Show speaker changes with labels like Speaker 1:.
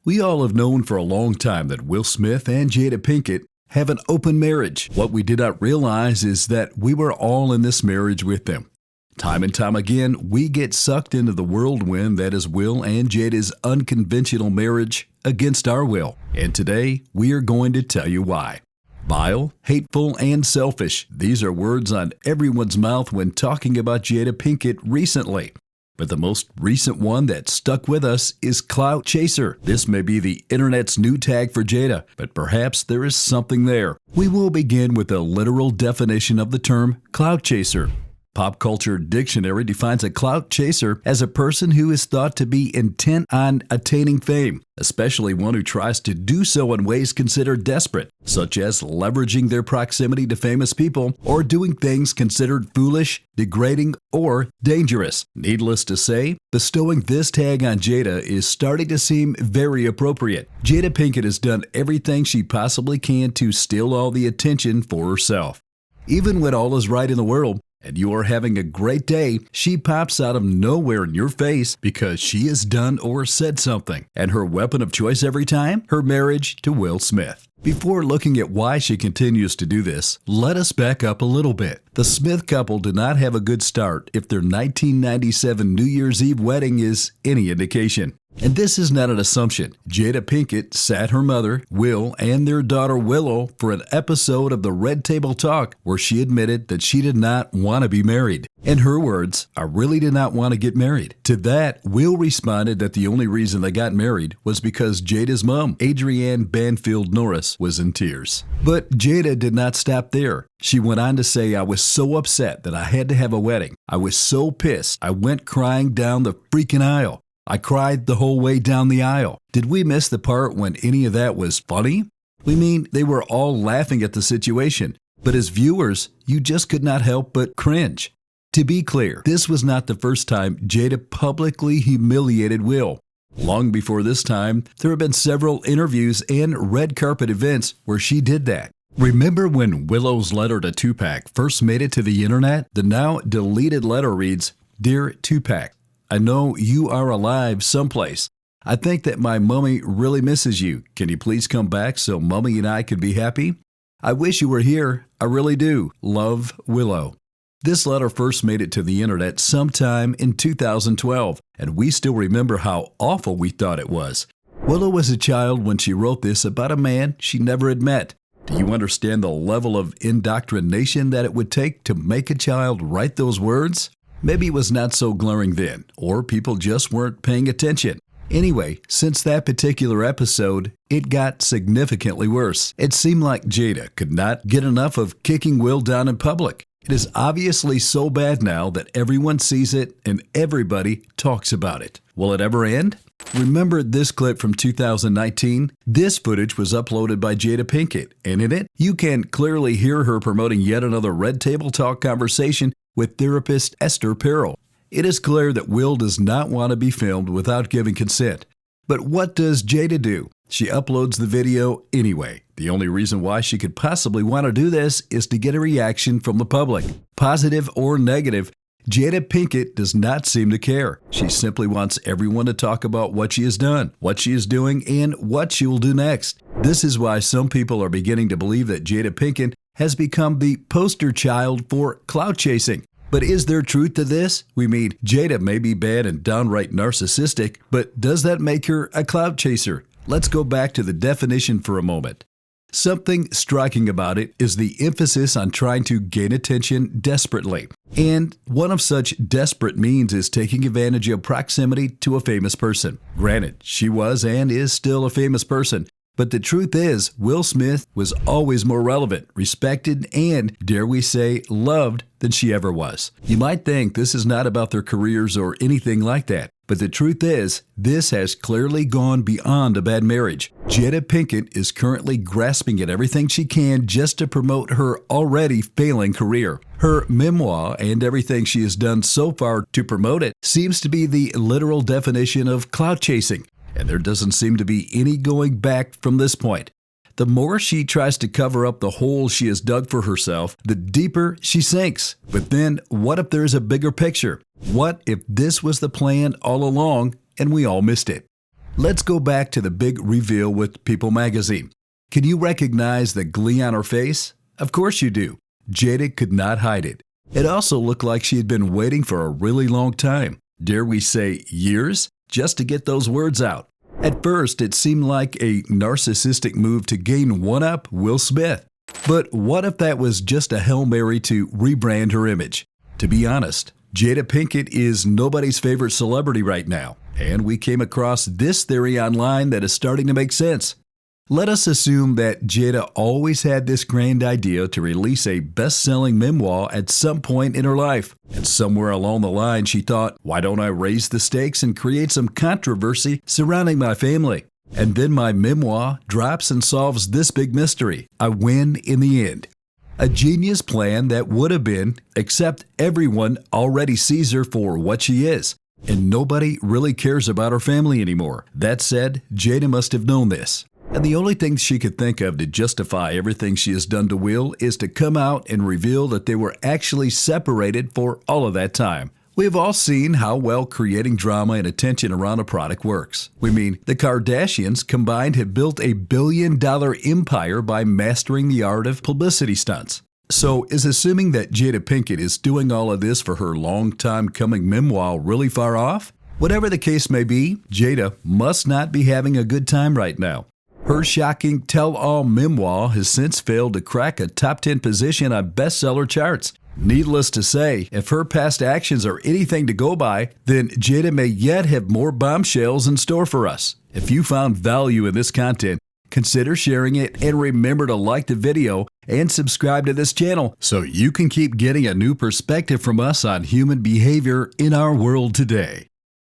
Speaker 1: We all have known for a long time that Will Smith and Jada Pinkett have an open marriage. What we did not realize is that we were all in this marriage with them. Time and time again, we get sucked into the whirlwind that is Will and Jada's unconventional marriage against our will. And today, we are going to tell you why. Vile, hateful, and selfish. These are words on everyone's mouth when talking about Jada Pinkett recently. But the most recent one that stuck with us is clout chaser. This may be the internet's new tag for Jada, but perhaps there is something there. We will begin with a literal definition of the term clout chaser. Pop Culture Dictionary defines a clout chaser as a person who is thought to be intent on attaining fame, especially one who tries to do so in ways considered desperate, such as leveraging their proximity to famous people or doing things considered foolish, degrading, or dangerous. Needless to say, bestowing this tag on Jada is starting to seem very appropriate. Jada Pinkett has done everything she possibly can to steal all the attention for herself. Even when all is right in the world, and you are having a great day, she pops out of nowhere in your face because she has done or said something. And her weapon of choice every time? Her marriage to Will Smith. Before looking at why she continues to do this, let us back up a little bit. The Smith couple did not have a good start if their 1997 New Year's Eve wedding is any indication. And this is not an assumption. Jada Pinkett sat her mother, Will, and their daughter Willow for an episode of the Red Table Talk where she admitted that she did not want to be married. In her words, "I really did not want to get married." To that, Will responded that the only reason they got married was because Jada's mom, Adrienne Banfield Norris, was in tears. But Jada did not stop there. She went on to say, "I was so upset that I had to have a wedding. I was so pissed. I went crying down the freaking aisle. I cried the whole way down the aisle." Did we miss the part when any of that was funny? We mean they were all laughing at the situation, but as viewers, you just could not help but cringe. To be clear, this was not the first time Jada publicly humiliated Will. Long before this time, there have been several interviews and red carpet events where she did that. Remember when Willow's letter to Tupac first made it to the internet? The now deleted letter reads, "Dear Tupac, I know you are alive someplace. I think that my mummy really misses you. Can you please come back so mummy and I could be happy? I wish you were here. I really do. Love, Willow." This letter first made it to the internet sometime in 2012, and we still remember how awful we thought it was. Willow was a child when she wrote this about a man she never had met. Do you understand the level of indoctrination that it would take to make a child write those words? Maybe it was not so glaring then, or people just weren't paying attention. Anyway, since that particular episode, it got significantly worse. It seemed like Jada could not get enough of kicking Will down in public. It is obviously so bad now that everyone sees it and everybody talks about it. Will it ever end? Remember this clip from 2019? This footage was uploaded by Jada Pinkett, and in it, you can clearly hear her promoting yet another Red Table Talk conversation with therapist Esther Perel. It is clear that Will does not want to be filmed without giving consent. But what does Jada do? She uploads the video anyway. The only reason why she could possibly want to do this is to get a reaction from the public. Positive or negative, Jada Pinkett does not seem to care. She simply wants everyone to talk about what she has done, what she is doing, and what she will do next. This is why some people are beginning to believe that Jada Pinkett has become the poster child for clout chasing. But is there truth to this? We mean, Jada may be bad and downright narcissistic, but does that make her a clout chaser? Let's go back to the definition for a moment. Something striking about it is the emphasis on trying to gain attention desperately. And one of such desperate means is taking advantage of proximity to a famous person. Granted, she was and is still a famous person. But the truth is, Will Smith was always more relevant, respected, and, dare we say, loved than she ever was. You might think this is not about their careers or anything like that. But the truth is, this has clearly gone beyond a bad marriage. Jada Pinkett is currently grasping at everything she can just to promote her already failing career. Her memoir and everything she has done so far to promote it seems to be the literal definition of clout chasing. And there doesn't seem to be any going back from this point. The more she tries to cover up the hole she has dug for herself, the deeper she sinks. But then, what if there's a bigger picture? What if this was the plan all along and we all missed it? Let's go back to the big reveal with People magazine. Can you recognize the glee on her face? Of course you do. Jada could not hide it. It also looked like she had been waiting for a really long time. Dare we say years? Just to get those words out. At first, it seemed like a narcissistic move to gain one-up Will Smith. But what if that was just a Hail Mary to rebrand her image? To be honest, Jada Pinkett is nobody's favorite celebrity right now, and we came across this theory online that is starting to make sense. Let us assume that Jada always had this grand idea to release a best-selling memoir at some point in her life. And somewhere along the line she thought, why don't I raise the stakes and create some controversy surrounding my family? And then my memoir drops and solves this big mystery. I win in the end. A genius plan that would have been, except everyone already sees her for what she is. And nobody really cares about her family anymore. That said, Jada must have known this. And the only thing she could think of to justify everything she has done to Will is to come out and reveal that they were actually separated for all of that time. We have all seen how well creating drama and attention around a product works. We mean, the Kardashians combined have built a billion-dollar empire by mastering the art of publicity stunts. So, is assuming that Jada Pinkett is doing all of this for her long-time coming memoir really far off? Whatever the case may be, Jada must not be having a good time right now. Her shocking tell-all memoir has since failed to crack a top 10 position on bestseller charts. Needless to say, if her past actions are anything to go by, then Jada may yet have more bombshells in store for us. If you found value in this content, consider sharing it and remember to like the video and subscribe to this channel so you can keep getting a new perspective from us on human behavior in our world today.